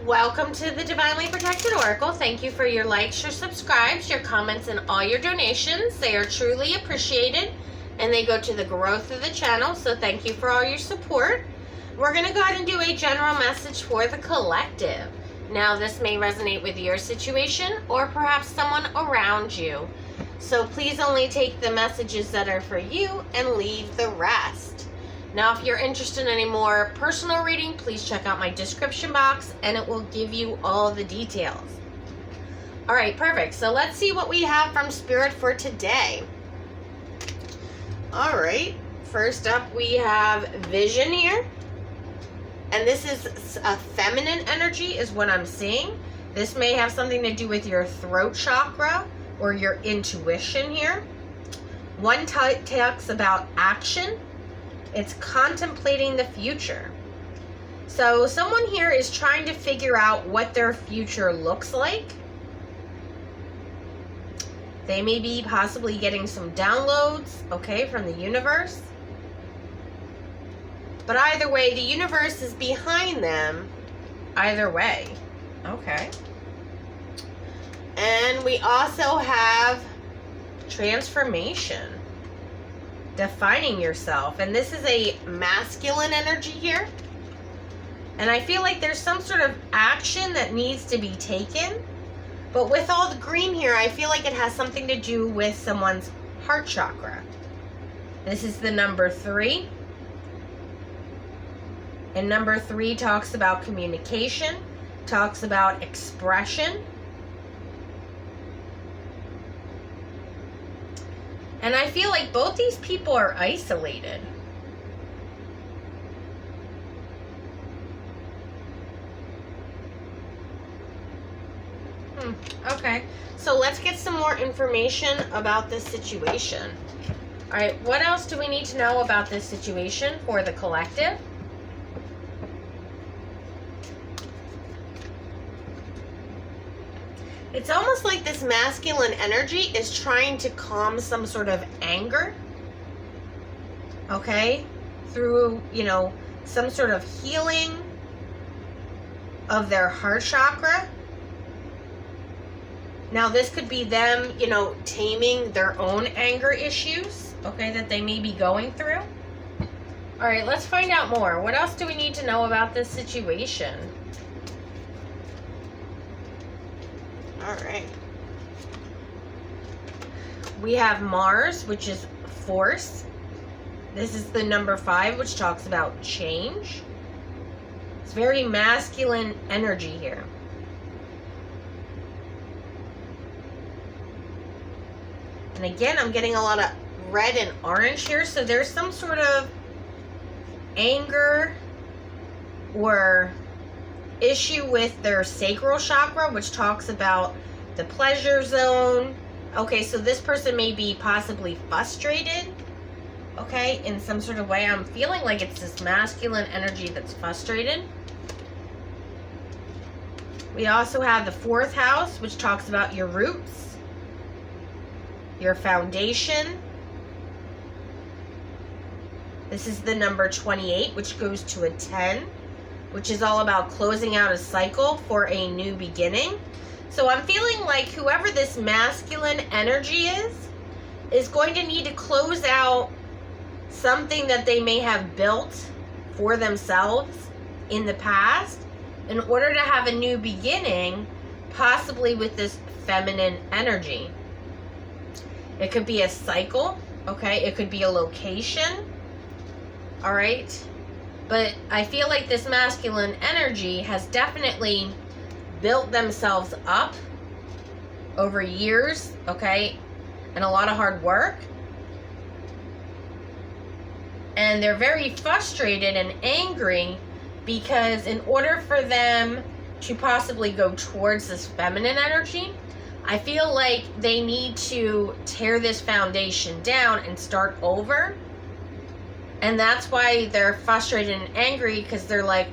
Welcome to the Divinely Protected Oracle. Thank you for your likes, your subscribes, your comments, and all your donations. They are truly appreciated, and they go to the growth of the channel, so thank you for all your support. We're going to go ahead and do a general message for the collective. Now, this may resonate with your situation or perhaps someone around you. So please only take the messages that are for you and leave the rest. Now, if you're interested in any more personal reading, please check out my description box and it will give you all the details. All right, perfect. So let's see what we have from Spirit for today. All right, first up we have Vision here. And this is a feminine energy is what I'm seeing. This may have something to do with your throat chakra or your intuition here. One talks about action. It's contemplating the future. So someone here is trying to figure out what their future looks like. They may be possibly getting some downloads, okay, from the universe. But either way, the universe is behind them. Either way. Okay. And we also have transformation. Defining yourself. And this is a masculine energy here. And I feel like there's some sort of action that needs to be taken. But with all the green here, I feel like it has something to do with someone's heart chakra. This is the number 3. And number 3 talks about communication, talks about expression. And I feel like both these people are isolated. Okay, so let's get some more information about this situation. All right, what else do we need to know about this situation for the collective? It's almost like this masculine energy is trying to calm some sort of anger, okay, through, some sort of healing of their heart chakra. Now, this could be them, taming their own anger issues, okay, that they may be going through. All right, let's find out more. What else do we need to know about this situation? All right. We have Mars, which is force. This is the number 5, which talks about change. It's very masculine energy here. And again, I'm getting a lot of red and orange here. So there's some sort of anger or issue with their sacral chakra, which talks about the pleasure zone. Okay, so this person may be possibly frustrated, okay, in some sort of way. I'm feeling like it's this masculine energy that's frustrated. We also have the 4th house, which talks about your roots, your foundation. This is the number 28, which goes to a 10. Which is all about closing out a cycle for a new beginning. So I'm feeling like whoever this masculine energy is going to need to close out something that they may have built for themselves in the past in order to have a new beginning, possibly with this feminine energy. It could be a cycle, okay? It could be a location, all right? But I feel like this masculine energy has definitely built themselves up over years, okay? And a lot of hard work. And they're very frustrated and angry because in order for them to possibly go towards this feminine energy, I feel like they need to tear this foundation down and start over. And that's why they're frustrated and angry, because they're like,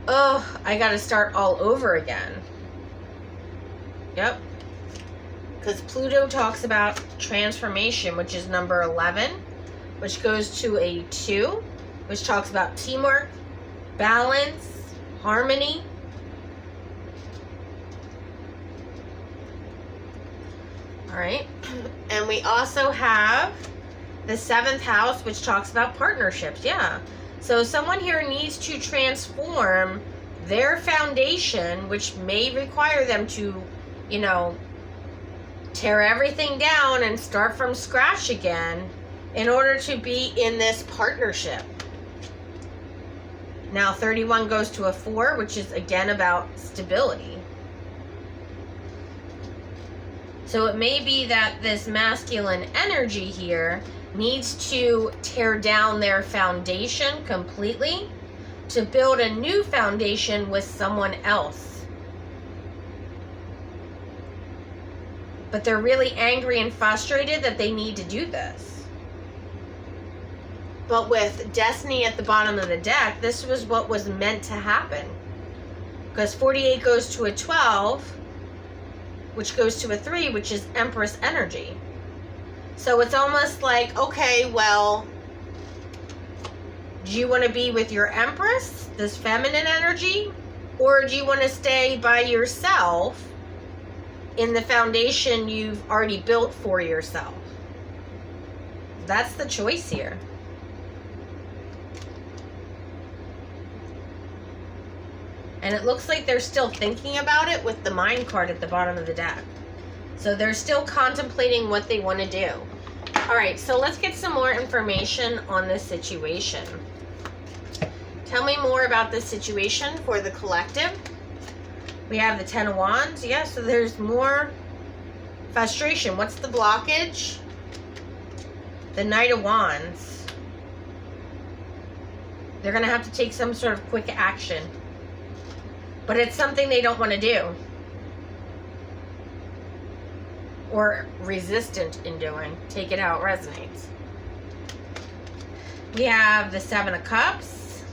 oh, I got to start all over again. Yep. Because Pluto talks about transformation, which is number 11, which goes to a 2, which talks about teamwork, balance, harmony. right? And we also have the 7th house, which talks about partnerships. Yeah. So someone here needs to transform their foundation, which may require them to, you know, tear everything down and start from scratch again in order to be in this partnership. Now 31 goes to a 4, which is again about stability. So it may be that this masculine energy here needs to tear down their foundation completely to build a new foundation with someone else. But they're really angry and frustrated that they need to do this. But with Destiny at the bottom of the deck, this was what was meant to happen. Because 48 goes to a 12, which goes to a 3, which is Empress energy. So it's almost like, okay, well, do you want to be with your Empress, this feminine energy? Or do you want to stay by yourself in the foundation you've already built for yourself? That's the choice here. And it looks like they're still thinking about it with the Mind card at the bottom of the deck. So they're still contemplating what they want to do. All right, so let's get some more information on this situation. Tell me more about this situation for the collective. We have the 10 of Wands. Yeah, so there's more frustration. What's the blockage? The Knight of Wands. They're going to have to take some sort of quick action. But it's something they don't want to do. Or resistant in doing. Take it how it resonates. We have the 7 of Cups.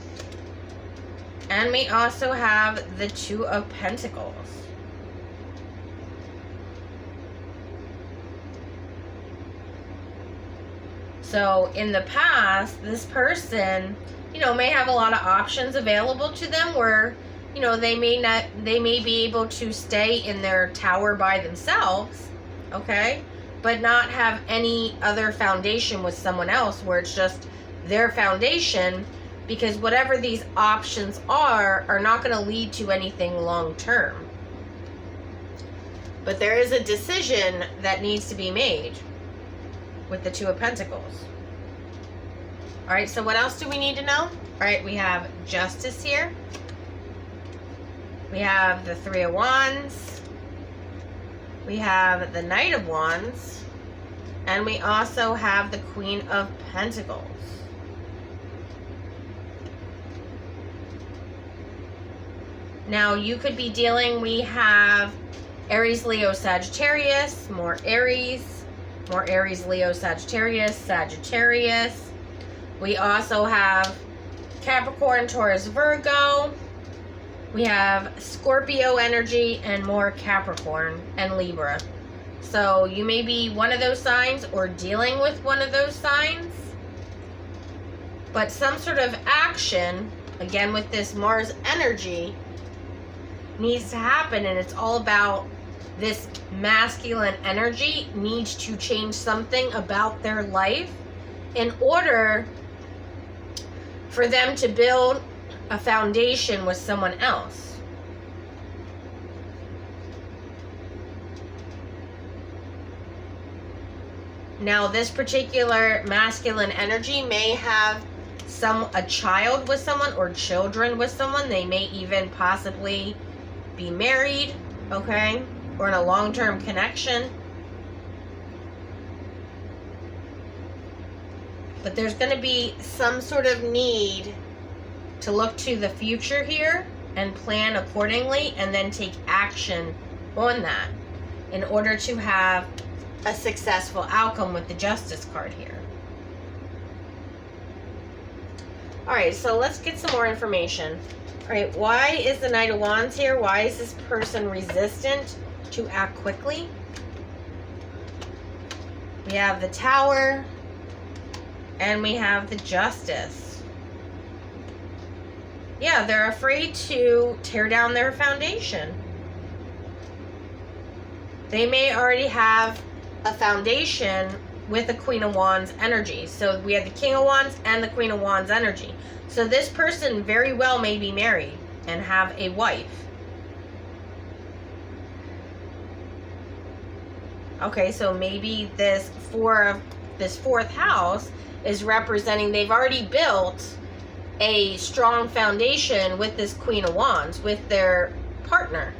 And we also have the 2 of Pentacles. So in the past, this person, you know, may have a lot of options available to them where, you know, they may be able to stay in their tower by themselves, okay? But not have any other foundation with someone else where it's just their foundation, because whatever these options are not going to lead to anything long term. But there is a decision that needs to be made with the 2 of Pentacles. All right, so what else do we need to know? All right, we have Justice here. We have the 3 of Wands. We have the Knight of Wands. And we also have the Queen of Pentacles. Now, you could be dealing, we have Aries, Leo, Sagittarius, more Aries, Leo, Sagittarius, Sagittarius. We also have Capricorn, Taurus, Virgo. We have Scorpio energy and more Capricorn and Libra. So you may be one of those signs or dealing with one of those signs. But some sort of action, again with this Mars energy, needs to happen. And it's all about this masculine energy needs to change something about their life in order for them to build a foundation with someone else. Now, this particular masculine energy may have a child with someone or children with someone. They may even possibly be married, okay, or in a long-term connection. But there's going to be some sort of need to look to the future here and plan accordingly and then take action on that in order to have a successful outcome with the Justice card here. All right, so let's get some more information. All right, why is the Knight of Wands here? Why is this person resistant to act quickly? We have the Tower and we have the Justice. Yeah, they're afraid to tear down their foundation. They may already have a foundation with the Queen of Wands energy. So we have the King of Wands and the Queen of Wands energy. So this person very well may be married and have a wife. Okay, so maybe this fourth house is representing they've already built a strong foundation with this Queen of Wands, with their partner.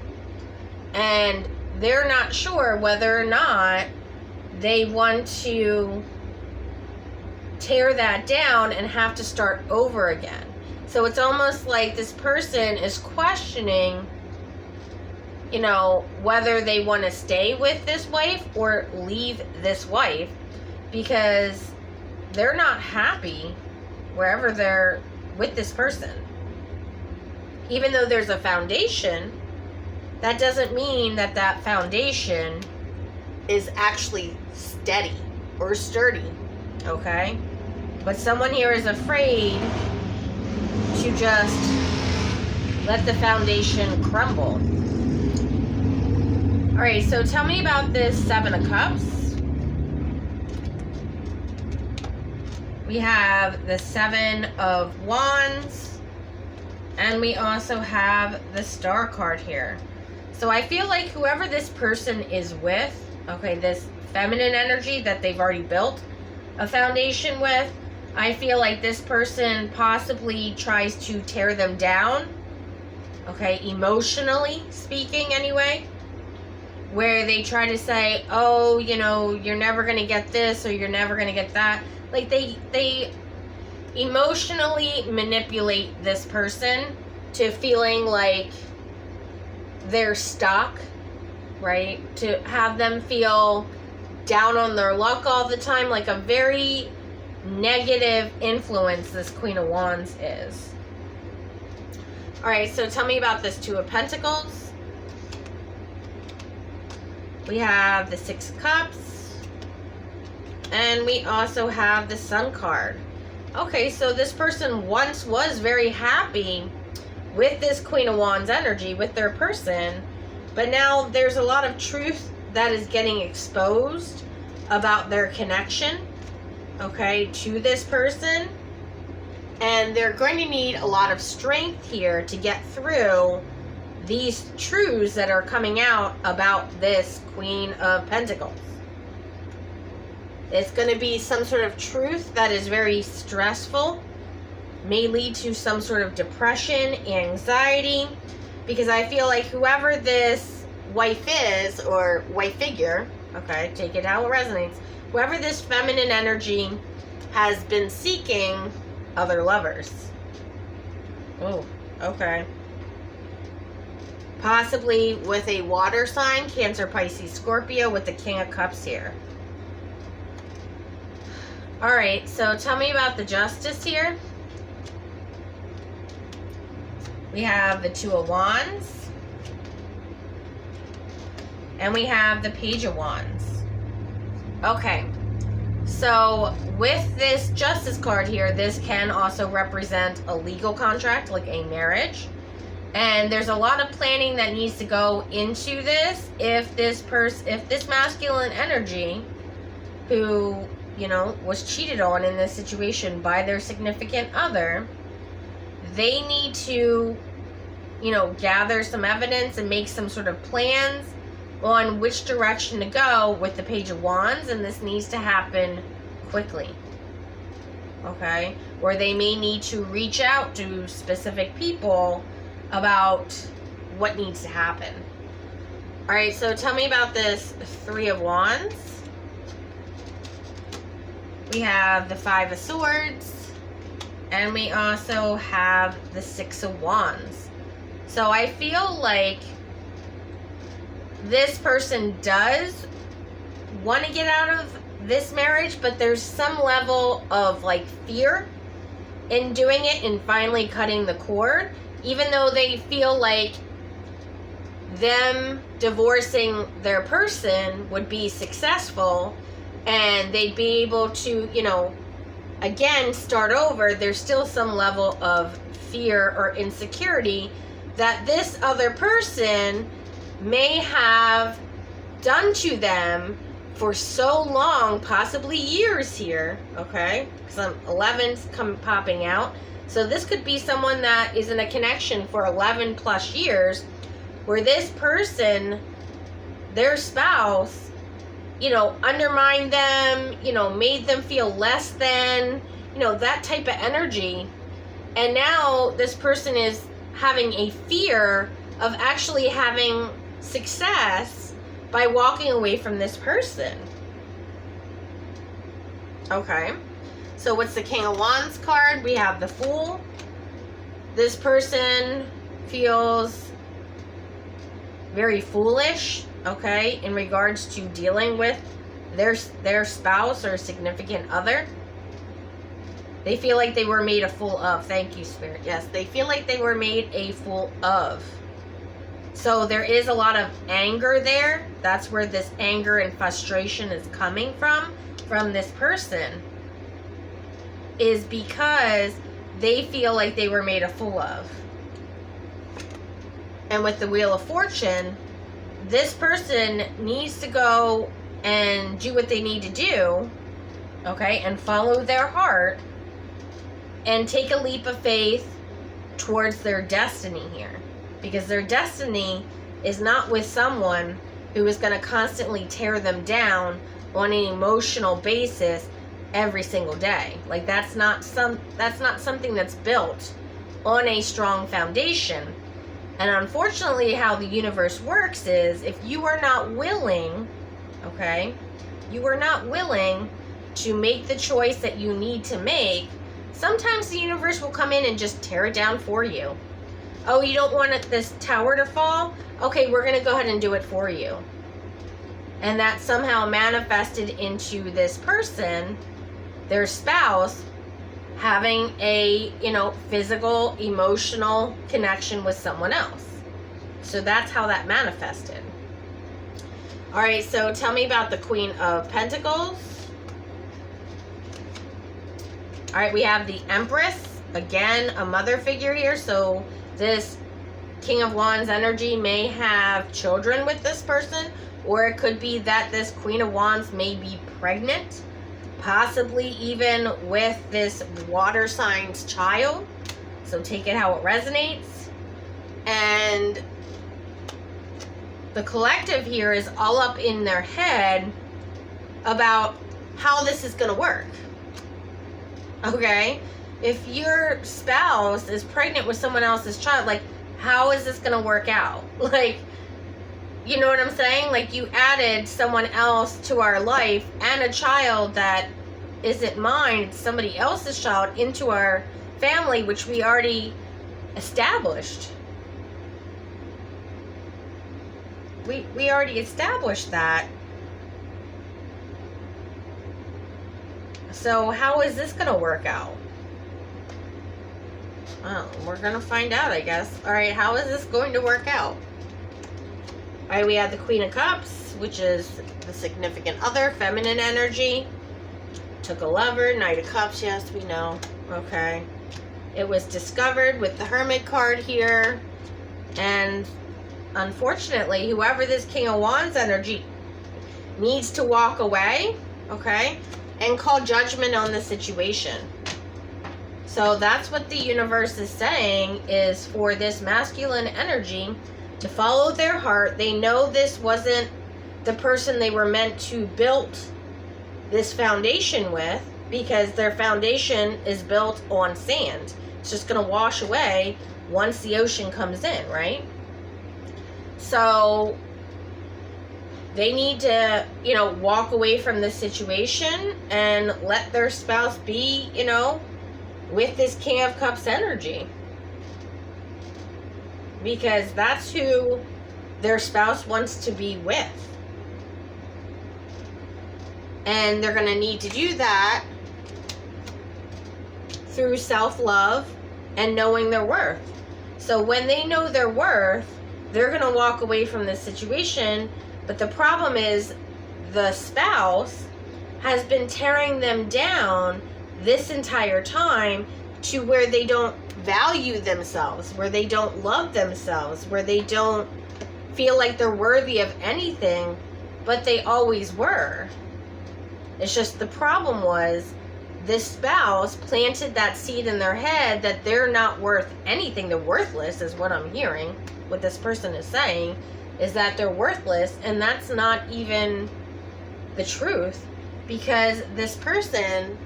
And they're not sure whether or not they want to tear that down and have to start over again. So it's almost like this person is questioning, you know, whether they want to stay with this wife or leave this wife, because they're not happy wherever they're with this person. Even though there's a foundation, that doesn't mean that that foundation is actually steady or sturdy, okay? But someone here is afraid to just let the foundation crumble. All right, so tell me about this Seven of Cups. We have the Seven of Wands, and we also have the Star card here. So I feel like whoever this person is with, okay, this feminine energy that they've already built a foundation with, I feel like this person possibly tries to tear them down, okay, emotionally speaking anyway, where they try to say, oh, you know, you're never going to get this or you're never going to get that. Like they emotionally manipulate this person to feeling like they're stuck, right? To have them feel down on their luck all the time, like a very negative influence this Queen of Wands is. All right, so tell me about this Two of Pentacles. We have the Six of Cups, and we also have the Sun card. Okay, so this person once was very happy with this Queen of Wands energy, with their person, but now there's a lot of truth that is getting exposed about their connection, okay, to this person, and they're going to need a lot of strength here to get through these truths that are coming out about this Queen of Pentacles. It's going to be some sort of truth that is very stressful, may lead to some sort of depression, anxiety, because I feel like whoever this wife is, or wife figure, okay, take it how it resonates, whoever this feminine energy has been seeking other lovers. Oh, okay. Possibly with a water sign, Cancer, Pisces, Scorpio, with the King of Cups here. All right, so tell me about the Justice here. We have the Two of Wands, and we have the Page of Wands. Okay, so with this Justice card here, this can also represent a legal contract, like a marriage. And there's a lot of planning that needs to go into this. If this masculine energy, who, you know, was cheated on in this situation by their significant other, they need to, you know, gather some evidence and make some sort of plans on which direction to go with the Page of Wands, and this needs to happen quickly, okay? Or they may need to reach out to specific people about what needs to happen. All right, so tell me about this Three of Wands. We have the Five of Swords, and we also have the Six of Wands. So I feel like this person does want to get out of this marriage, but there's some level of like fear in doing it and finally cutting the cord, even though they feel like them divorcing their person would be successful and they'd be able to, you know, again start over. There's still some level of fear or insecurity that this other person may have done to them for so long, possibly years here, okay? Some 11's popping out. So this could be someone that is in a connection for 11 plus years, where this person, their spouse, you know, undermined them, you know, made them feel less than, you know, that type of energy. And now this person is having a fear of actually having success by walking away from this person. Okay. So what's the King of Wands card? We have the Fool. This person feels very foolish, okay, in regards to dealing with their spouse or significant other. They feel like they were made a fool of. Thank you, Spirit. Yes, they feel like they were made a fool of. So there is a lot of anger there. That's where this anger and frustration is coming from this person. Is because they feel like they were made a fool of. And with the Wheel of Fortune, this person needs to go and do what they need to do, okay, and follow their heart and take a leap of faith towards their destiny here. Because their destiny is not with someone who is going to constantly tear them down on an emotional basis every single day. Like that's not something that's built on a strong foundation. And unfortunately, how the universe works is if you are not willing, okay, you are not willing to make the choice that you need to make, sometimes the universe will come in and just tear it down for you. Oh, you don't want this tower to fall? Okay, we're going to go ahead and do it for you. And that somehow manifested into this person, their spouse, having a, you know, physical, emotional connection with someone else. So that's how that manifested. All right, so tell me about the Queen of Pentacles. All right, we have the Empress. Again, a mother figure here. So this King of Wands energy may have children with this person, or it could be that this Queen of Wands may be pregnant, possibly even with this water sign's child. So take it how it resonates. And the collective here is all up in their head about how this is going to work. Okay? If your spouse is pregnant with someone else's child, like, how is this going to work out? Like, you know what I'm saying? Like, you added someone else to our life and a child that isn't mine, it's somebody else's child, into our family, which we already established. We already established that. So how is this going to work out? Well, we're going to find out, I guess. All right, how is this going to work out? All right, we have the Queen of Cups, which is the significant other, feminine energy. Took a lover, Knight of Cups, yes, we know. Okay. It was discovered with the Hermit card here. And unfortunately, whoever this King of Wands energy needs to walk away, okay, and call judgment on the situation. So that's what the universe is saying, is for this masculine energy to follow their heart. They know this wasn't the person they were meant to build this foundation with, because their foundation is built on sand. It's just going to wash away once the ocean comes in, right? So they need to, you know, walk away from this situation and let their spouse be, you know, with this King of Cups energy. Because that's who their spouse wants to be with. And they're going to need to do that through self-love and knowing their worth. So when they know their worth, they're going to walk away from this situation. But the problem is the spouse has been tearing them down this entire time to where they don't value themselves, where they don't love themselves, where they don't feel like they're worthy of anything. but they always were. It's just the problem was this spouse planted that seed in their head that they're not worth anything. They're worthless, is what I'm hearing. What this person is saying is that they're worthless, and that's not even the truth, because this person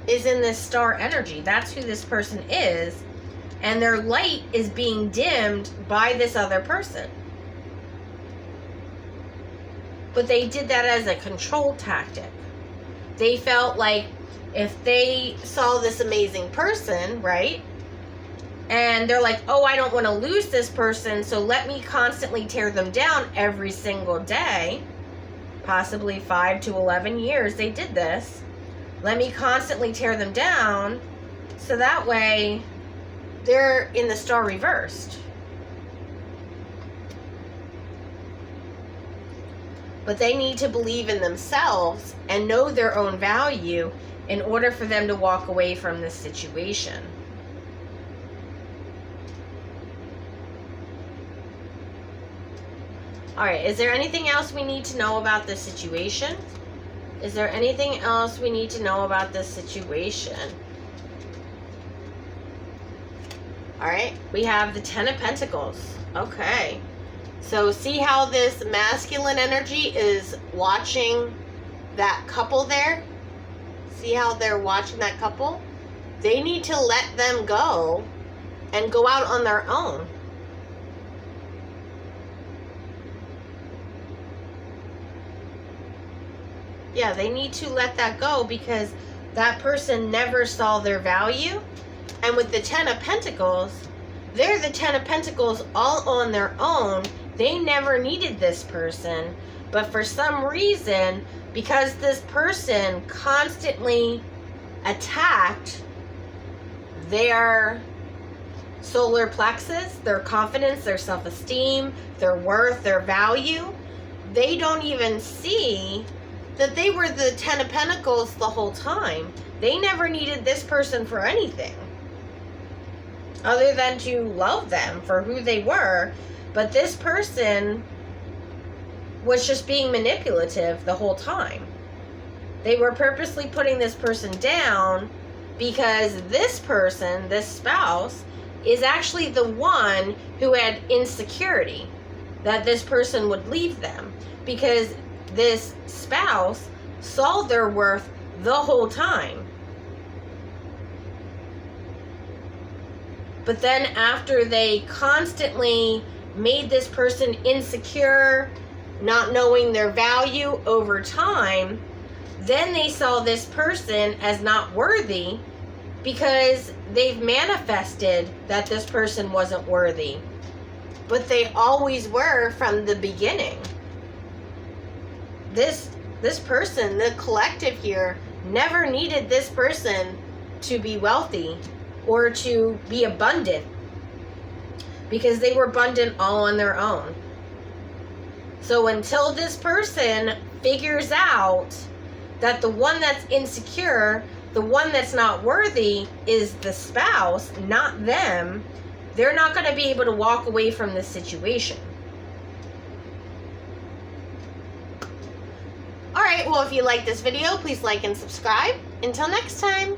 is in this star energy. That's who this person is, and their light is being dimmed by this other person. But they did that as a control tactic. They felt like if they saw this amazing person, right, and they're like, oh, I don't want to lose this person, so let me constantly tear them down every single day, possibly 5 to 11 years they did this. Let me constantly tear them down, so that way they're in the star reversed. But they need to believe in themselves and know their own value in order for them to walk away from this situation. Alright, is there anything else we need to know about this situation? Is there anything else we need to know about this situation? Alright, we have the Ten of Pentacles. Okay. So see how this masculine energy is watching that couple there? See how they're watching that couple? They need to let them go and go out on their own. Yeah, they need to let that go because that person never saw their value. And with the Ten of Pentacles, they're the Ten of Pentacles all on their own. They never needed this person. But for some reason, because this person constantly attacked their solar plexus, their confidence, their self-esteem, their worth, their value, they don't even see that they were the Ten of Pentacles the whole time. They never needed this person for anything other than to love them for who they were. But this person was just being manipulative the whole time. They were purposely putting this person down because this person, this spouse, is actually the one who had insecurity that this person would leave them, because this spouse saw their worth the whole time. But then after they constantly made this person insecure, not knowing their value over time, then they saw this person as not worthy because they've manifested that this person wasn't worthy. But they always were from the beginning. This person, the collective here, never needed this person to be wealthy or to be abundant, because they were abundant all on their own. So until this person figures out that the one that's insecure, the one that's not worthy, is the spouse, not them, they're not going to be able to walk away from this situation. Alright, well, if you like this video, please like and subscribe. Until next time.